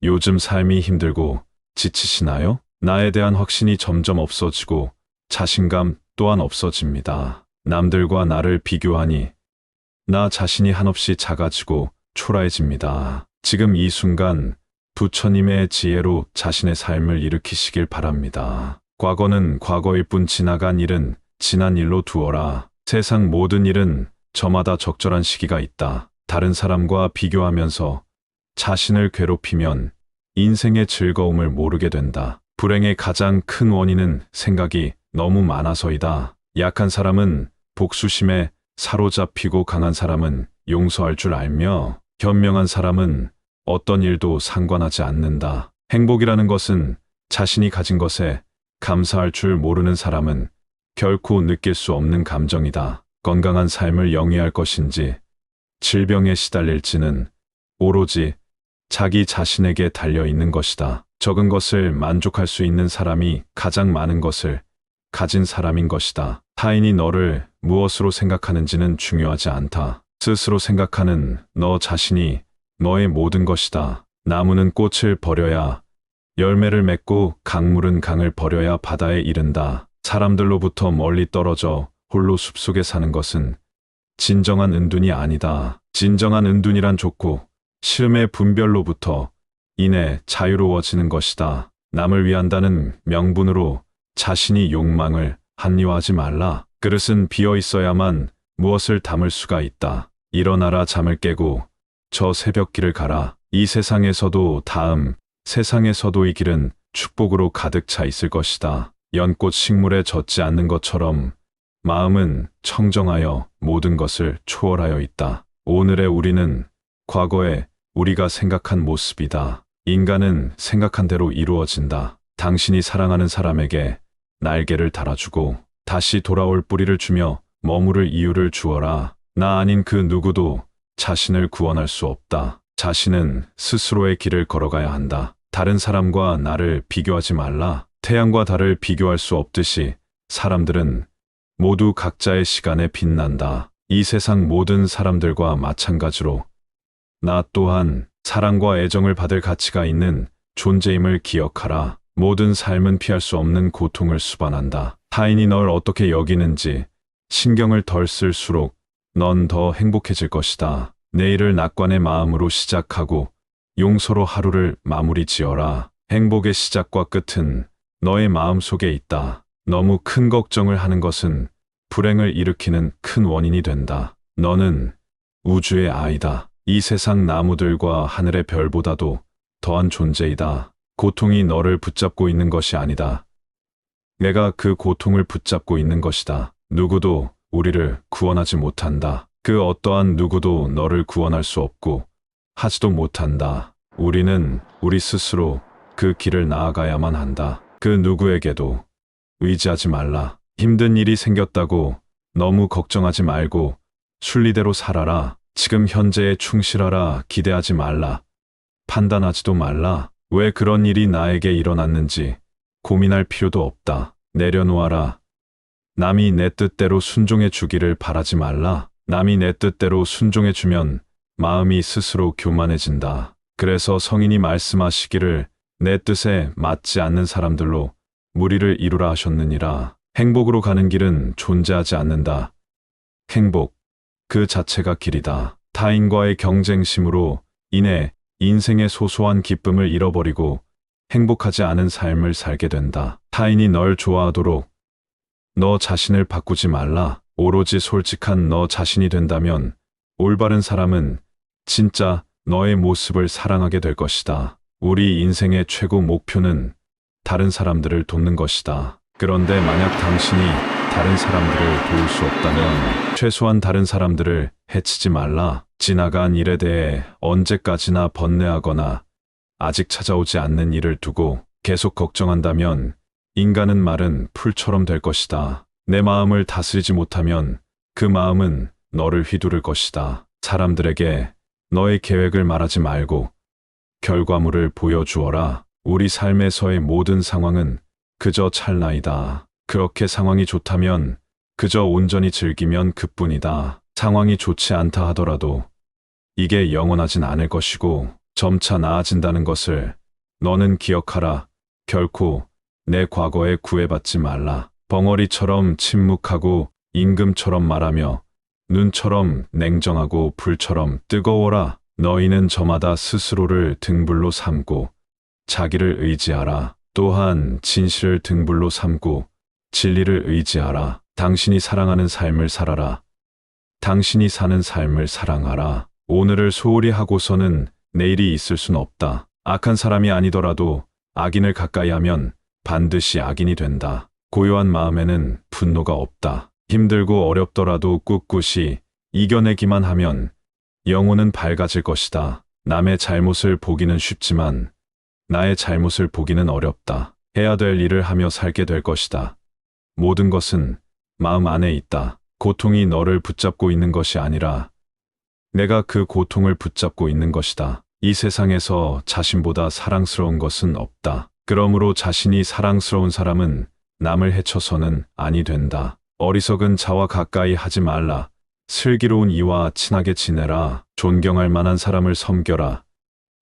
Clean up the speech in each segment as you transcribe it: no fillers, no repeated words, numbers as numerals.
요즘 삶이 힘들고 지치시나요? 나에 대한 확신이 점점 없어지고 자신감 또한 없어집니다. 남들과 나를 비교하니 나 자신이 한없이 작아지고 초라해집니다. 지금 이 순간 부처님의 지혜로 자신의 삶을 일으키시길 바랍니다. 과거는 과거일 뿐 지나간 일은 지난 일로 두어라. 세상 모든 일은 저마다 적절한 시기가 있다. 다른 사람과 비교하면서 자신을 괴롭히면 인생의 즐거움을 모르게 된다. 불행의 가장 큰 원인은 생각이 너무 많아서이다. 약한 사람은 복수심에 사로잡히고 강한 사람은 용서할 줄 알며 현명한 사람은 어떤 일도 상관하지 않는다. 행복이라는 것은 자신이 가진 것에 감사할 줄 모르는 사람은 결코 느낄 수 없는 감정이다. 건강한 삶을 영위할 것인지 질병에 시달릴지는 오로지 자기 자신에게 달려 있는 것이다. 적은 것을 만족할 수 있는 사람이 가장 많은 것을 가진 사람인 것이다. 타인이 너를 무엇으로 생각하는지는 중요하지 않다. 스스로 생각하는 너 자신이 너의 모든 것이다. 나무는 꽃을 버려야 열매를 맺고 강물은 강을 버려야 바다에 이른다. 사람들로부터 멀리 떨어져 홀로 숲속에 사는 것은 진정한 은둔이 아니다. 진정한 은둔이란 좋고 싫음의 분별로부터 인해 자유로워지는 것이다. 남을 위한다는 명분으로 자신이 욕망을 합리화하지 말라. 그릇은 비어 있어야만 무엇을 담을 수가 있다. 일어나라 잠을 깨고 저 새벽길을 가라. 이 세상에서도 다음 세상에서도 이 길은 축복으로 가득 차 있을 것이다. 연꽃 식물에 젖지 않는 것처럼 마음은 청정하여 모든 것을 초월하여 있다. 오늘의 우리는 과거에 우리가 생각한 모습이다. 인간은 생각한 대로 이루어진다. 당신이 사랑하는 사람에게 날개를 달아주고 다시 돌아올 뿌리를 주며 머무를 이유를 주어라. 나 아닌 그 누구도 자신을 구원할 수 없다. 자신은 스스로의 길을 걸어가야 한다. 다른 사람과 나를 비교하지 말라. 태양과 달을 비교할 수 없듯이 사람들은 모두 각자의 시간에 빛난다. 이 세상 모든 사람들과 마찬가지로 나 또한 사랑과 애정을 받을 가치가 있는 존재임을 기억하라. 모든 삶은 피할 수 없는 고통을 수반한다. 타인이 널 어떻게 여기는지 신경을 덜 쓸수록 넌 더 행복해질 것이다. 내일을 낙관의 마음으로 시작하고 용서로 하루를 마무리 지어라. 행복의 시작과 끝은 너의 마음 속에 있다. 너무 큰 걱정을 하는 것은 불행을 일으키는 큰 원인이 된다. 너는 우주의 아이다. 이 세상 나무들과 하늘의 별보다도 더한 존재이다. 고통이 너를 붙잡고 있는 것이 아니다. 내가 그 고통을 붙잡고 있는 것이다. 누구도 우리를 구원하지 못한다. 그 어떠한 누구도 너를 구원할 수 없고 하지도 못한다. 우리는 우리 스스로 그 길을 나아가야만 한다. 그 누구에게도 의지하지 말라. 힘든 일이 생겼다고 너무 걱정하지 말고 순리대로 살아라. 지금 현재에 충실하라. 기대하지 말라. 판단하지도 말라. 왜 그런 일이 나에게 일어났는지 고민할 필요도 없다. 내려놓아라. 남이 내 뜻대로 순종해 주기를 바라지 말라. 남이 내 뜻대로 순종해 주면 마음이 스스로 교만해진다. 그래서 성인이 말씀하시기를 내 뜻에 맞지 않는 사람들로 무리를 이루라 하셨느니라. 행복으로 가는 길은 존재하지 않는다. 행복 그 자체가 길이다. 타인과의 경쟁심으로 인해 인생의 소소한 기쁨을 잃어버리고 행복하지 않은 삶을 살게 된다. 타인이 널 좋아하도록 너 자신을 바꾸지 말라. 오로지 솔직한 너 자신이 된다면 올바른 사람은 진짜 너의 모습을 사랑하게 될 것이다. 우리 인생의 최고 목표는 다른 사람들을 돕는 것이다. 그런데 만약 당신이 다른 사람들을 도울 수 없다면 최소한 다른 사람들을 해치지 말라. 지나간 일에 대해 언제까지나 번뇌하거나 아직 찾아오지 않는 일을 두고 계속 걱정한다면 인간은 마른 풀처럼 될 것이다. 내 마음을 다스리지 못하면 그 마음은 너를 휘두를 것이다. 사람들에게 너의 계획을 말하지 말고 결과물을 보여주어라. 우리 삶에서의 모든 상황은 그저 찰나이다. 그렇게 상황이 좋다면 그저 온전히 즐기면 그뿐이다. 상황이 좋지 않다 하더라도 이게 영원하진 않을 것이고 점차 나아진다는 것을 너는 기억하라. 결코 내 과거에 구애받지 말라. 벙어리처럼 침묵하고 임금처럼 말하며 눈처럼 냉정하고 불처럼 뜨거워라. 너희는 저마다 스스로를 등불로 삼고 자기를 의지하라. 또한 진실을 등불로 삼고 진리를 의지하라. 당신이 사랑하는 삶을 살아라. 당신이 사는 삶을 사랑하라. 오늘을 소홀히 하고서는 내일이 있을 순 없다. 악한 사람이 아니더라도 악인을 가까이 하면 반드시 악인이 된다. 고요한 마음에는 분노가 없다. 힘들고 어렵더라도 꿋꿋이 이겨내기만 하면 영혼은 밝아질 것이다. 남의 잘못을 보기는 쉽지만 나의 잘못을 보기는 어렵다. 해야 될 일을 하며 살게 될 것이다. 모든 것은 마음 안에 있다. 고통이 너를 붙잡고 있는 것이 아니라 내가 그 고통을 붙잡고 있는 것이다. 이 세상에서 자신보다 사랑스러운 것은 없다. 그러므로 자신이 사랑스러운 사람은 남을 해쳐서는 아니 된다. 어리석은 자와 가까이 하지 말라. 슬기로운 이와 친하게 지내라. 존경할 만한 사람을 섬겨라.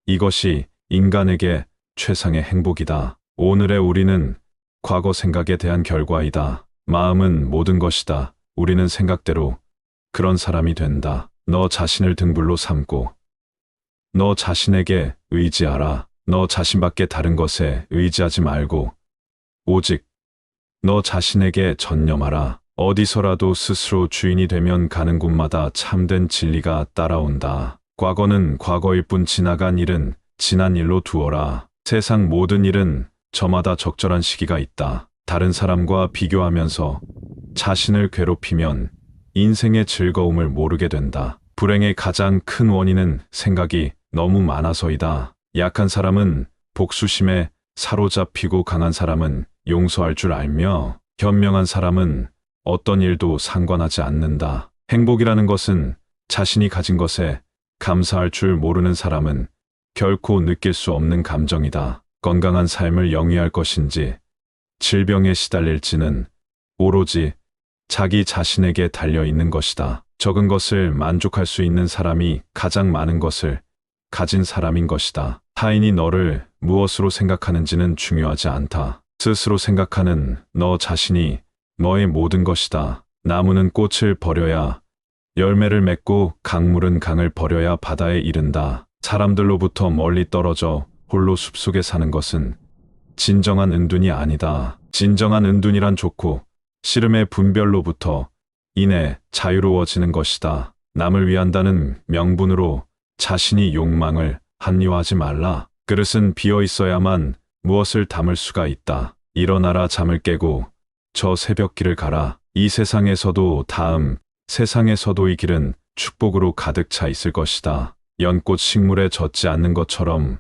이것이 인간에게 최상의 행복이다. 오늘의 우리는 과거 생각에 대한 결과이다. 마음은 모든 것이다. 우리는 생각대로 그런 사람이 된다. 너 자신을 등불로 삼고 너 자신에게 의지하라. 너 자신밖에 다른 것에 의지하지 말고 오직 너 자신에게 전념하라. 어디서라도 스스로 주인이 되면 가는 곳마다 참된 진리가 따라온다. 과거는 과거일 뿐 지나간 일은 지난 일로 두어라. 세상 모든 일은 저마다 적절한 시기가 있다. 다른 사람과 비교하면서 자신을 괴롭히면 인생의 즐거움을 모르게 된다. 불행의 가장 큰 원인은 생각이 너무 많아서이다. 약한 사람은 복수심에 사로잡히고 강한 사람은 용서할 줄 알며 현명한 사람은 어떤 일도 상관하지 않는다. 행복이라는 것은 자신이 가진 것에 감사할 줄 모르는 사람은 결코 느낄 수 없는 감정이다. 건강한 삶을 영위할 것인지 질병에 시달릴지는 오로지 자기 자신에게 달려 있는 것이다. 적은 것을 만족할 수 있는 사람이 가장 많은 것을 가진 사람인 것이다. 타인이 너를 무엇으로 생각하는지는 중요하지 않다. 스스로 생각하는 너 자신이 너의 모든 것이다. 나무는 꽃을 버려야 열매를 맺고 강물은 강을 버려야 바다에 이른다. 사람들로부터 멀리 떨어져 홀로 숲속에 사는 것은 진정한 은둔이 아니다. 진정한 은둔이란 좋고 싫음의 분별로부터 인해 자유로워지는 것이다. 남을 위한다는 명분으로 자신이 욕망을 합리화하지 말라. 그릇은 비어 있어야만 무엇을 담을 수가 있다. 일어나라. 잠을 깨고 저 새벽길을 가라. 이 세상에서도 다음 세상에서도 이 길은 축복으로 가득 차 있을 것이다. 연꽃 식물에 젖지 않는 것처럼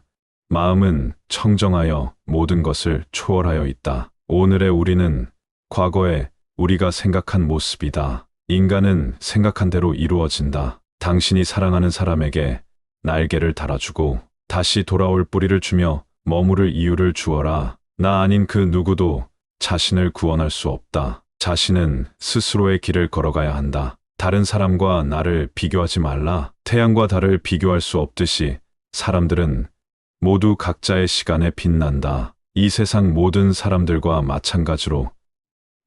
마음은 청정하여 모든 것을 초월하여 있다. 오늘의 우리는 과거에 우리가 생각한 모습이다. 인간은 생각한 대로 이루어진다. 당신이 사랑하는 사람에게 날개를 달아주고 다시 돌아올 뿌리를 주며 머무를 이유를 주어라. 나 아닌 그 누구도 자신을 구원할 수 없다. 자신은 스스로의 길을 걸어가야 한다. 다른 사람과 나를 비교하지 말라. 태양과 달을 비교할 수 없듯이 사람들은 모두 각자의 시간에 빛난다. 이 세상 모든 사람들과 마찬가지로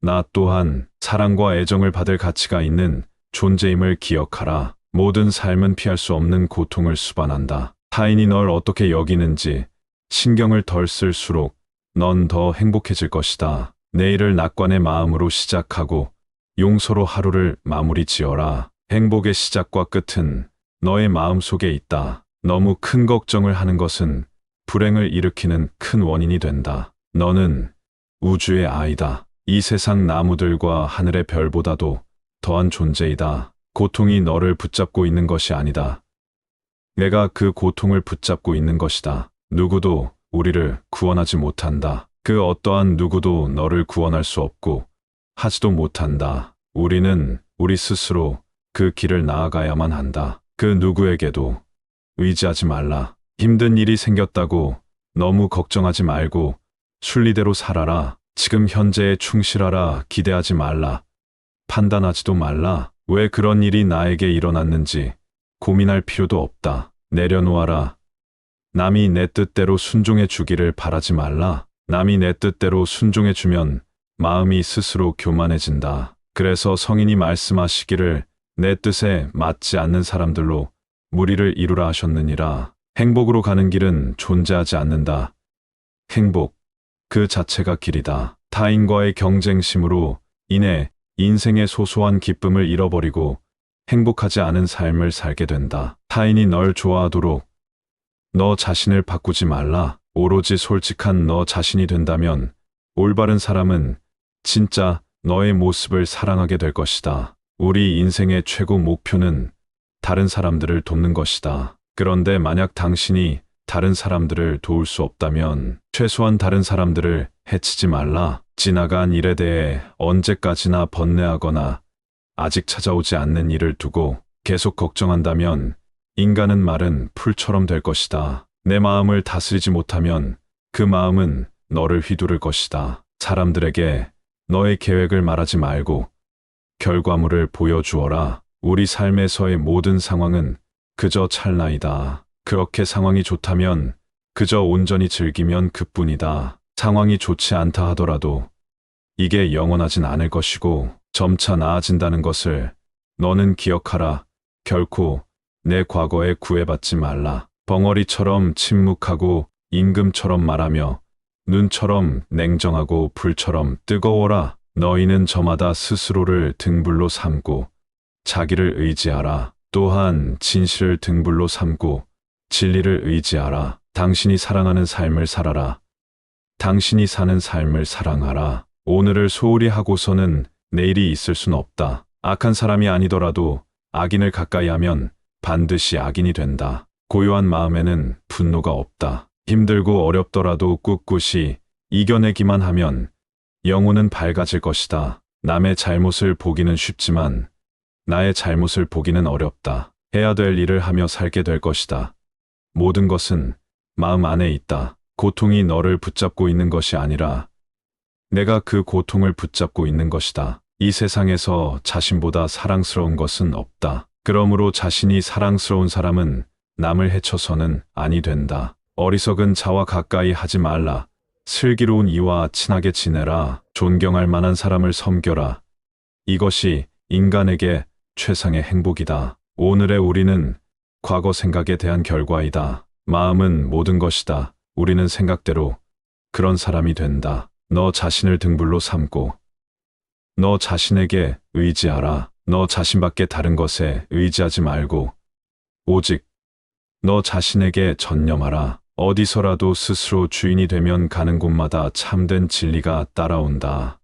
나 또한 사랑과 애정을 받을 가치가 있는 존재임을 기억하라. 모든 삶은 피할 수 없는 고통을 수반한다. 타인이 널 어떻게 여기는지 신경을 덜 쓸수록 넌 더 행복해질 것이다. 내일을 낙관의 마음으로 시작하고 용서로 하루를 마무리 지어라. 행복의 시작과 끝은 너의 마음 속에 있다. 너무 큰 걱정을 하는 것은 불행을 일으키는 큰 원인이 된다. 너는 우주의 아이다. 이 세상 나무들과 하늘의 별보다도 더한 존재이다. 고통이 너를 붙잡고 있는 것이 아니다. 내가 그 고통을 붙잡고 있는 것이다. 누구도 우리를 구원하지 못한다. 그 어떠한 누구도 너를 구원할 수 없고 하지도 못한다. 우리는 우리 스스로 그 길을 나아가야만 한다. 그 누구에게도 의지하지 말라. 힘든 일이 생겼다고 너무 걱정하지 말고 순리대로 살아라. 지금 현재에 충실하라. 기대하지 말라. 판단하지도 말라. 왜 그런 일이 나에게 일어났는지 고민할 필요도 없다. 내려놓아라. 남이 내 뜻대로 순종해 주기를 바라지 말라. 남이 내 뜻대로 순종해 주면 마음이 스스로 교만해진다. 그래서 성인이 말씀하시기를 내 뜻에 맞지 않는 사람들로 무리를 이루라 하셨느니라. 행복으로 가는 길은 존재하지 않는다. 행복 그 자체가 길이다. 타인과의 경쟁심으로 인해 인생의 소소한 기쁨을 잃어버리고 행복하지 않은 삶을 살게 된다. 타인이 널 좋아하도록 너 자신을 바꾸지 말라. 오로지 솔직한 너 자신이 된다면 올바른 사람은 진짜 너의 모습을 사랑하게 될 것이다. 우리 인생의 최고 목표는 다른 사람들을 돕는 것이다. 그런데 만약 당신이 다른 사람들을 도울 수 없다면 최소한 다른 사람들을 해치지 말라. 지나간 일에 대해 언제까지나 번뇌하거나 아직 찾아오지 않는 일을 두고 계속 걱정한다면 인간은 마른 풀처럼 될 것이다. 내 마음을 다스리지 못하면 그 마음은 너를 휘두를 것이다. 사람들에게 너의 계획을 말하지 말고 결과물을 보여주어라. 우리 삶에서의 모든 상황은 그저 찰나이다. 그렇게 상황이 좋다면 그저 온전히 즐기면 그뿐이다. 상황이 좋지 않다 하더라도 이게 영원하진 않을 것이고 점차 나아진다는 것을 너는 기억하라. 결코 내 과거에 구애받지 말라. 벙어리처럼 침묵하고 임금처럼 말하며 눈처럼 냉정하고 불처럼 뜨거워라. 너희는 저마다 스스로를 등불로 삼고 자기를 의지하라. 또한 진실을 등불로 삼고 진리를 의지하라. 당신이 사랑하는 삶을 살아라. 당신이 사는 삶을 사랑하라. 오늘을 소홀히 하고서는 내일이 있을 순 없다. 악한 사람이 아니더라도 악인을 가까이 하면 반드시 악인이 된다. 고요한 마음에는 분노가 없다. 힘들고 어렵더라도 꿋꿋이 이겨내기만 하면 영혼은 밝아질 것이다. 남의 잘못을 보기는 쉽지만 나의 잘못을 보기는 어렵다. 해야 될 일을 하며 살게 될 것이다. 모든 것은 마음 안에 있다. 고통이 너를 붙잡고 있는 것이 아니라 내가 그 고통을 붙잡고 있는 것이다. 이 세상에서 자신보다 사랑스러운 것은 없다. 그러므로 자신이 사랑스러운 사람은 남을 해쳐서는 아니 된다. 어리석은 자와 가까이 하지 말라. 슬기로운 이와 친하게 지내라. 존경할 만한 사람을 섬겨라. 이것이 인간에게 최상의 행복이다. 오늘의 우리는 과거 생각에 대한 결과이다. 마음은 모든 것이다. 우리는 생각대로 그런 사람이 된다. 너 자신을 등불로 삼고 너 자신에게 의지하라. 너 자신밖에 다른 것에 의지하지 말고 오직 너 자신에게 전념하라. 어디서라도 스스로 주인이 되면 가는 곳마다 참된 진리가 따라온다.